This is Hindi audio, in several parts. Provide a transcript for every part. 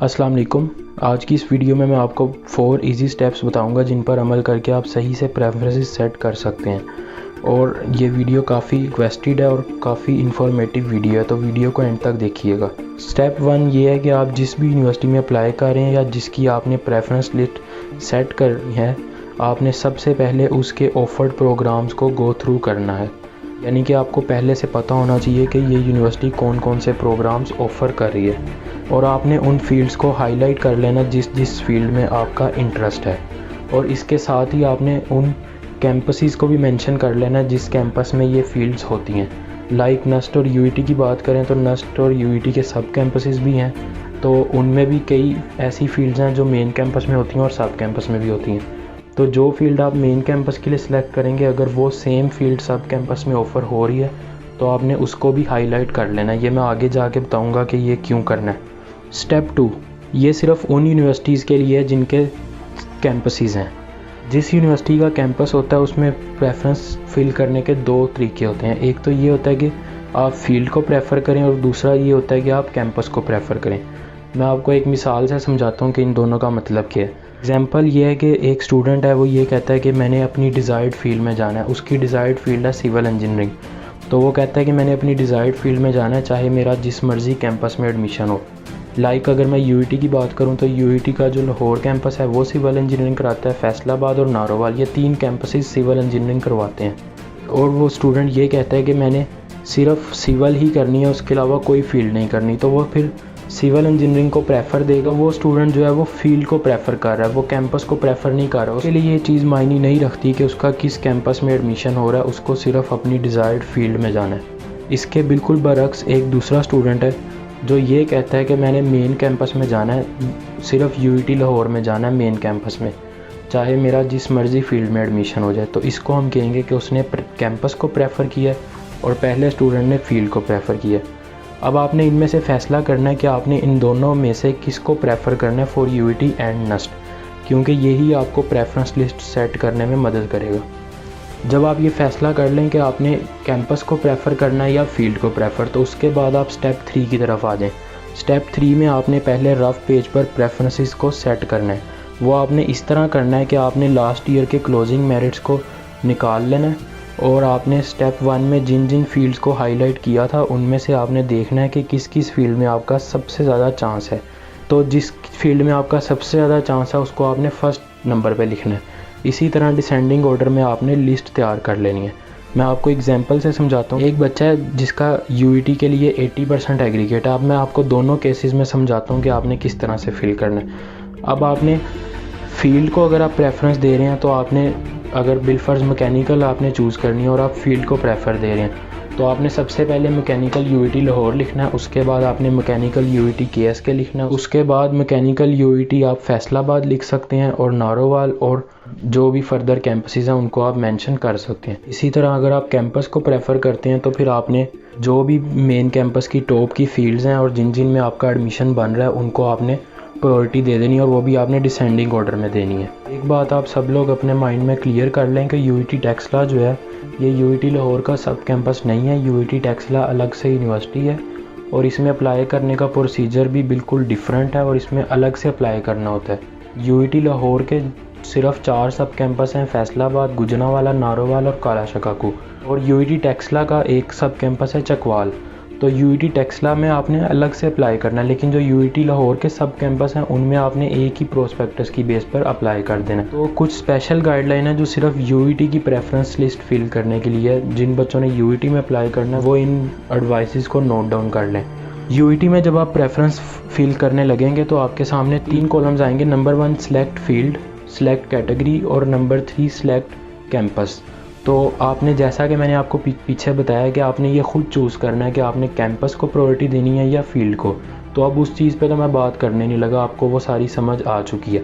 अस्सलाम वालेकुम। आज की इस वीडियो में मैं आपको 4 इजी स्टेप्स बताऊंगा जिन पर अमल करके आप सही से प्रेफरेंसेस सेट कर सकते हैं। और ये वीडियो काफ़ी रिक्वेस्टेड है और काफ़ी इन्फॉर्मेटिव वीडियो है, तो वीडियो को एंड तक देखिएगा। स्टेप 1 ये है कि आप जिस भी यूनिवर्सिटी में अप्लाई कर रहे हैं या जिसकी आपने प्रेफरेंस लिस्ट सेट करी है, आपने सबसे पहले उसके ऑफर्ड प्रोग्राम्स को गो थ्रू करना है। यानी कि आपको पहले से पता होना चाहिए कि ये यूनिवर्सिटी कौन कौन से प्रोग्राम्स ऑफ़र कर रही है, और आपने उन फील्ड्स को हाईलाइट कर लेना जिस फील्ड में आपका इंटरेस्ट है। और इसके साथ ही आपने उन कैंपसेस को भी मेंशन कर लेना जिस कैंपस में ये फील्ड्स होती हैं। लाइक नस्ट और यूईटी की बात करें तो नस्ट और यूईटी के सब कैंपसेस भी हैं, तो उनमें भी कई ऐसी फील्ड्स हैं जो मेन कैंपस में होती हैं और सब कैंपस में भी होती हैं। तो जो फील्ड आप मेन कैंपस के लिए सिलेक्ट करेंगे, अगर वो सेम फील्ड सब कैंपस में ऑफ़र हो रही है तो आपने उसको भी हाईलाइट कर लेना है। ये मैं आगे जाके बताऊंगा कि ये क्यों करना है। स्टेप 2 ये सिर्फ उन यूनिवर्सिटीज़ के लिए है जिनके कैंपसेस हैं। जिस यूनिवर्सिटी का कैंपस होता है उसमें प्रेफरेंस फिल करने के 2 तरीके होते हैं। एक तो ये होता है कि आप फील्ड को प्रेफर करें और दूसरा ये होता है कि आप कैंपस को प्रेफर करें। मैं आपको एक मिसाल से समझाता हूँ कि इन दोनों का मतलब क्या है। एग्जाम्पल ये है कि एक स्टूडेंट है, वो ये कहता है कि मैंने अपनी डिज़ायर्ड फील्ड में जाना है। उसकी डिज़ायर्ड फील्ड है सिविल इंजीनियरिंग। तो वो कहता है कि मैंने अपनी डिज़ायर्ड फील्ड में जाना है चाहे मेरा जिस मर्ज़ी कैंपस में एडमिशन हो। लाइक अगर मैं यूईटी की बात करूं तो यूईटी का जो लाहौर कैंपस है वो सिविल इंजीनियरिंग कराता है। फैसलाबाद और नारोवाल, ये 3 कैंपसेस सिविल इंजीनियरिंग करवाते हैं। और वो स्टूडेंट ये कहता है कि मैंने सिर्फ सिविल ही करनी है, उसके अलावा कोई फील्ड नहीं करनी। तो वो फिर सिविल इंजीनियरिंग को प्रेफर देगा। वो स्टूडेंट जो है वो फील्ड को प्रेफर कर रहा है, वो कैंपस को प्रेफर नहीं कर रहा। उसके लिए ये चीज़ मायने नहीं रखती कि उसका किस कैंपस में एडमिशन हो रहा है, उसको सिर्फ अपनी डिज़ायर्ड फील्ड में जाना है। इसके बिल्कुल बरक्स एक दूसरा स्टूडेंट है जो ये कहता है कि मैंने मेन कैंपस में जाना है, सिर्फ यूईटी लाहौर में जाना है मेन कैंपस में, चाहे मेरा जिस मर्ज़ी फील्ड में एडमिशन हो जाए। तो इसको हम कहेंगे कि उसने कैंपस को प्रेफर किया और पहले स्टूडेंट ने फील्ड को प्रेफर किया। अब आपने इनमें से फ़ैसला करना है कि आपने इन दोनों में से किसको प्रेफर करना है फॉर यूईटी एंड नस्ट, क्योंकि यही आपको प्रेफरेंस लिस्ट सेट करने में मदद करेगा। जब आप ये फ़ैसला कर लें कि आपने कैंपस को प्रेफर करना है या फील्ड को प्रेफर, तो उसके बाद आप स्टेप 3 की तरफ आ जाएं। स्टेप 3 में आपने पहले रफ़ पेज पर प्रेफरेंसेस को सेट करना है। वो आपने इस तरह करना है कि आपने लास्ट ईयर के क्लोजिंग मेरिट्स को निकाल लेना है और आपने स्टेप 1 में जिन जिन फील्ड्स को हाईलाइट किया था उनमें से आपने देखना है कि किस किस फील्ड में आपका सबसे ज़्यादा चांस है। तो जिस फील्ड में आपका सबसे ज़्यादा चांस है उसको आपने फर्स्ट नंबर पे लिखना है। इसी तरह डिसेंडिंग ऑर्डर में आपने लिस्ट तैयार कर लेनी है। मैं आपको एग्जांपल से समझाता हूँ। एक बच्चा है जिसका यूईटी के लिए 80% एग्रीगेट है। अब मैं आपको दोनों केसेस में समझाता हूँ कि आपने किस तरह से फिल करना है। अब आपने फील्ड को अगर आप प्रेफरेंस दे रहे हैं तो आपने अगर बिलफर्ज मैकेनिकल आपने चूज़ करनी है और आप फील्ड को प्रेफर दे रहे हैं तो आपने सबसे पहले मैकेनिकल यूईटी लाहौर लिखना है। उसके बाद आपने मैकेनिकल यूईटी केएसके लिखना है। उसके बाद मैकेनिकल यूईटी आप फैसलाबाद लिख सकते हैं और नारोवाल और जो भी फर्दर कैंपसेस हैं उनको आप मेंशन कर सकते हैं। इसी तरह अगर आप कैंपस को प्रेफर करते हैं तो फिर आपने जो भी मेन कैंपस की टॉप की फील्ड्स हैं और जिन जिन में आपका एडमिशन बन रहा है उनको आपने प्रायोरिटी दे देनी है, और वो भी आपने डिसेंडिंग ऑर्डर में देनी है। एक बात आप सब लोग अपने माइंड में क्लियर कर लें कि यूईटी टेक्सला जो है ये यूईटी लाहौर का सब कैंपस नहीं है। यूईटी टेक्सला अलग से यूनिवर्सिटी है और इसमें अप्लाई करने का प्रोसीजर भी बिल्कुल डिफरेंट है और इसमें अलग से अप्लाई करना होता है। यूईटी लाहौर के सिर्फ 4 सब कैंपस हैं, फैसलाबाद, गुजरांवाला, नारोवाल और काला शकाकू। और यूईटी टेक्सला का एक सब कैंपस है चकवाल। तो यूईटी टेक्सला में आपने अलग से अप्लाई करना है, लेकिन जो यूईटी लाहौर के सब कैंपस हैं उनमें आपने एक ही प्रोस्पेक्टस की बेस पर अप्लाई कर देना है। तो कुछ स्पेशल गाइडलाइन है जो सिर्फ यूईटी की प्रेफरेंस लिस्ट फिल करने के लिए है। जिन बच्चों ने यूईटी में अप्लाई करना है वो इन एडवाइसेस को नोट डाउन कर लें। यूईटी में जब आप प्रेफरेंस फिल करने लगेंगे तो आपके सामने 3 कॉलम्स आएंगे। Number 1 select field, select category और नंबर 3 सिलेक्ट कैंपस। तो आपने जैसा कि मैंने आपको पीछे बताया कि आपने ये ख़ुद चूज़ करना है कि आपने कैंपस को प्रायोरिटी देनी है या फील्ड को। तो अब उस चीज़ पे तो मैं बात करने नहीं लगा, आपको वो सारी समझ आ चुकी है।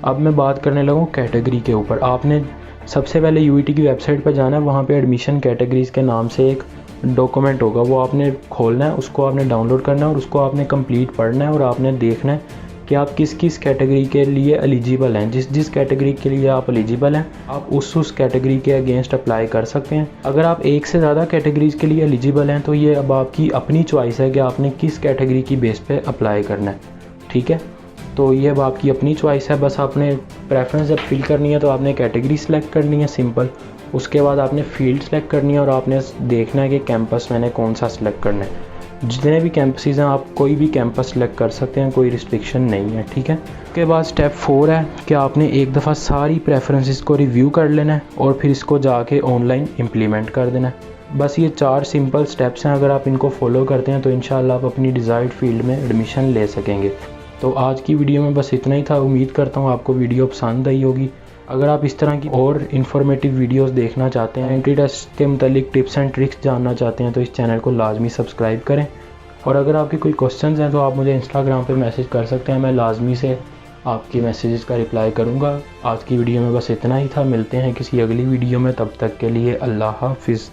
अब मैं बात करने लगा हूँ कैटेगरी के ऊपर। आपने सबसे पहले यूईटी की वेबसाइट पर जाना है, वहाँ पे एडमिशन कैटेगरीज़ के नाम से एक डॉक्यूमेंट होगा, वो आपने खोलना है, उसको आपने डाउनलोड करना है और उसको आपने कंप्लीट पढ़ना है और आपने देखना है कि आप किस किस कैटेगरी के लिए एलिजिबल हैं। जिस कैटेगरी के लिए आप एलिजिबल हैं आप उस कैटेगरी के अगेंस्ट अप्लाई कर सकते हैं। अगर आप एक से ज़्यादा कैटेगरीज के लिए एलिजिबल हैं तो ये अब आपकी अपनी चॉइस है कि आपने किस कैटेगरी की बेस पे अप्लाई करना है। ठीक है। तो ये अब आपकी अपनी चॉइस है, बस आपने प्रेफरेंस जब फिल करनी है तो आपने कैटेगरी सेलेक्ट करनी है सिंपल। उसके बाद आपने फील्ड सेलेक्ट करनी है और आपने देखना है कि कैंपस मैंने कौन सा सिलेक्ट करना है। जितने भी कैंपसेस हैं आप कोई भी कैंपस सेलेक्ट कर सकते हैं, कोई रिस्ट्रिक्शन नहीं है, ठीक है। उसके बाद स्टेप 4 है कि आपने एक दफ़ा सारी प्रेफरेंसेस को रिव्यू कर लेना है और फिर इसको जाके ऑनलाइन इम्प्लीमेंट कर देना है। बस ये 4 सिंपल स्टेप्स हैं, अगर आप इनको फॉलो करते हैं तो इंशाल्लाह आप अपनी डिज़ायर्ड फील्ड में एडमिशन ले सकेंगे। तो आज की वीडियो में बस इतना ही था। उम्मीद करता हूँ आपको वीडियो पसंद आई होगी। अगर आप इस तरह की और इन्फॉर्मेटिव वीडियोस देखना चाहते हैं, एंट्री टेस्ट के मतलब टिप्स एंड ट्रिक्स जानना चाहते हैं, तो इस चैनल को लाजमी सब्सक्राइब करें। और अगर आपके कोई क्वेश्चंस हैं तो आप मुझे इंस्टाग्राम पे मैसेज कर सकते हैं, मैं लाजमी से आपकी मैसेजेस का रिप्लाई करूँगा। आज की वीडियो में बस इतना ही था। मिलते हैं किसी अगली वीडियो में, तब तक के लिए अल्लाह हाफिज़।